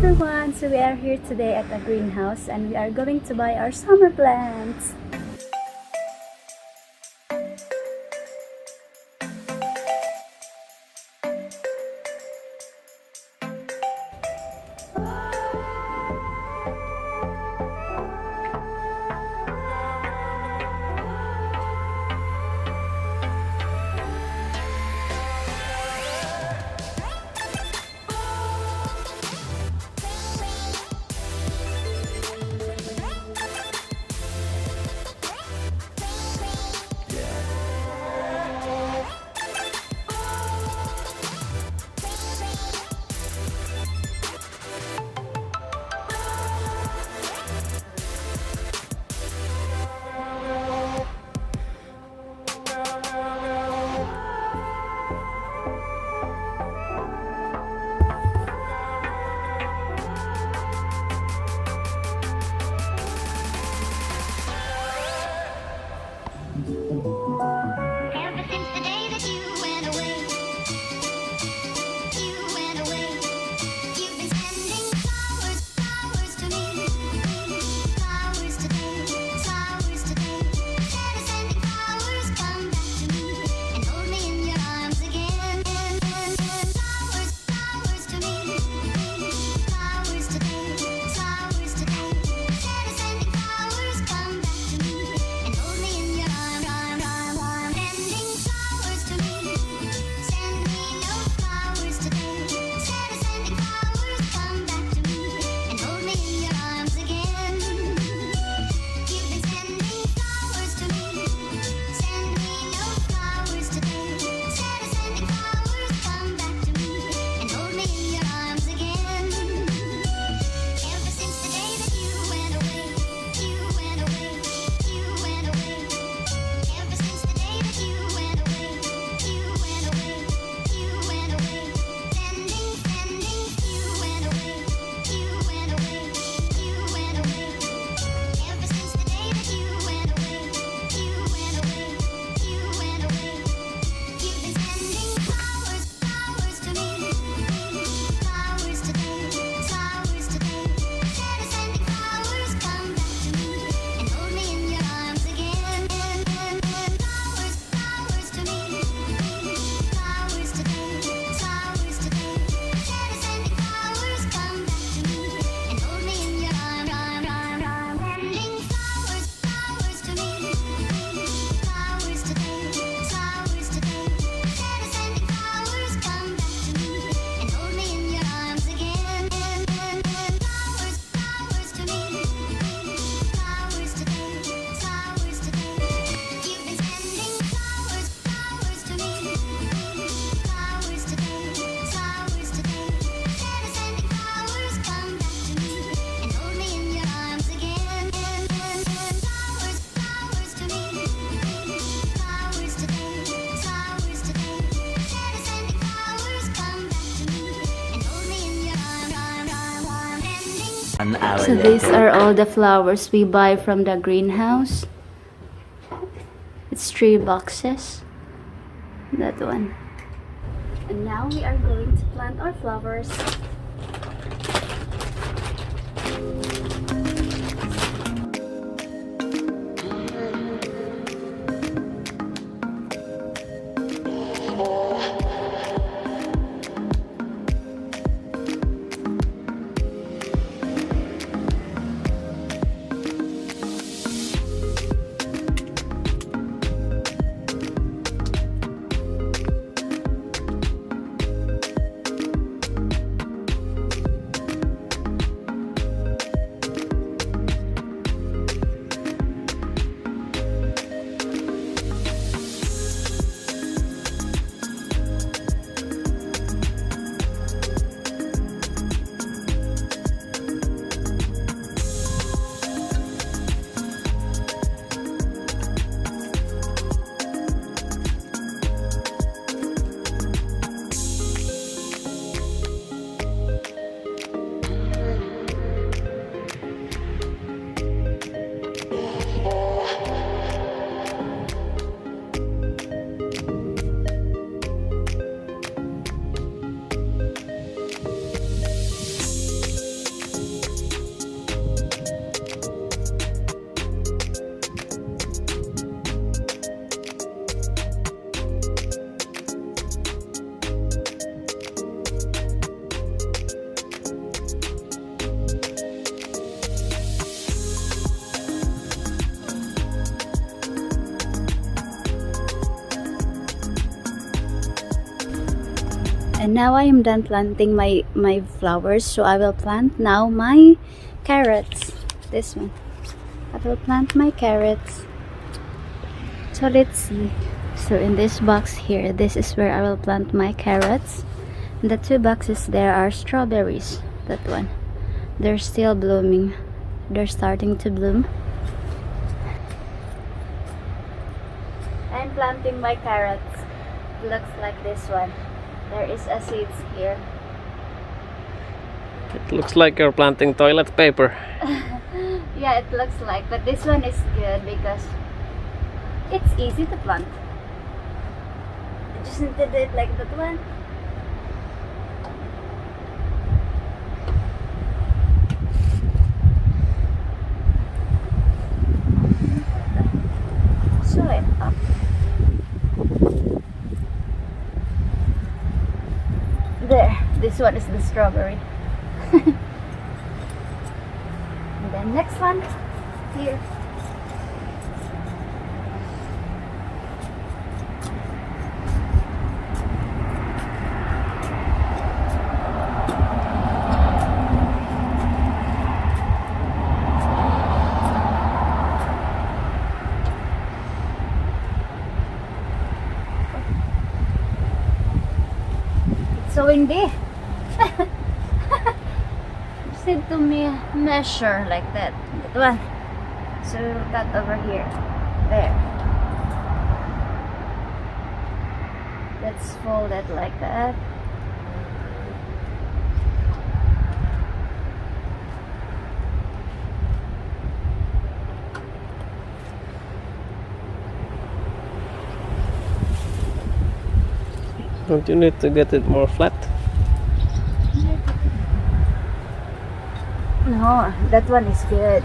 everyone! So we are here today at the greenhouse and we are going to buy our summer plants. Ever since the day that you went away, you've been sending flowers, flowers to me, flowers today, flowers today. Instead of sending flowers, come back to me and hold me in your arms again. Flowers, flowers to me, flowers today, flowers today. Instead of sending flowers, come back to me and hold me in your arms. Sending flowers to me. Send me no flowers today. Instead of sending flowers, come back to me and hold me in your arms again. You've been sending flowers to me. Send me no flowers today. Instead of sending flowers, come back to me and hold me in your arms again. Ever since the day that you went away, you went away, you went away. Ever since the day that you went away, you went away, you went away. Sending, you went away, you went away, you went away. Ever since the day that you went away, you went away, you went away. You've been sending flowers, flowers to me, flowers today, flowers today. Instead of sending flowers, come back to me and hold me in your arms again. Flowers, flowers to me, flowers today, flowers today. Instead of sending flowers, come back to me and hold me in your arms. Sending flowers, flowers to me, flowers today, flowers today. Instead of sending flowers, come back to me and hold me in your arms again. Flowers, flowers to me, flowers today, flowers today. You've been sending flowers, flowers to me, flowers today, flowers today. Instead of sending flowers, come back to me and hold me in your arms again. Flowers, flowers to me, flowers today, flowers today. Instead of sending flowers, come back to me and hold me in your arms. Sending 1 hour So these are all the flowers we buy from the greenhouse. It's 3 boxes. That one. And now we are going to plant our flowers. And now I am done planting my flowers, so I will plant now my carrots. This one. I will plant my carrots. So let's see. So in this box here, this is where I will plant my carrots. And the 2 boxes there are strawberries. That one. They're still blooming. They're starting to bloom. I'm planting my carrots. It looks like this one. There is a seeds here. It looks like you're planting toilet paper. Yeah, it looks like, but this one is good because it's easy to plant. I just need to do it like that one. Sew it up. There, this one is the strawberry. And then next one, here. It's so windy. Said to me measure like that. That one. So cut over here. There. Let's fold it like that. Don't you need to get it more flat? No, that one is good.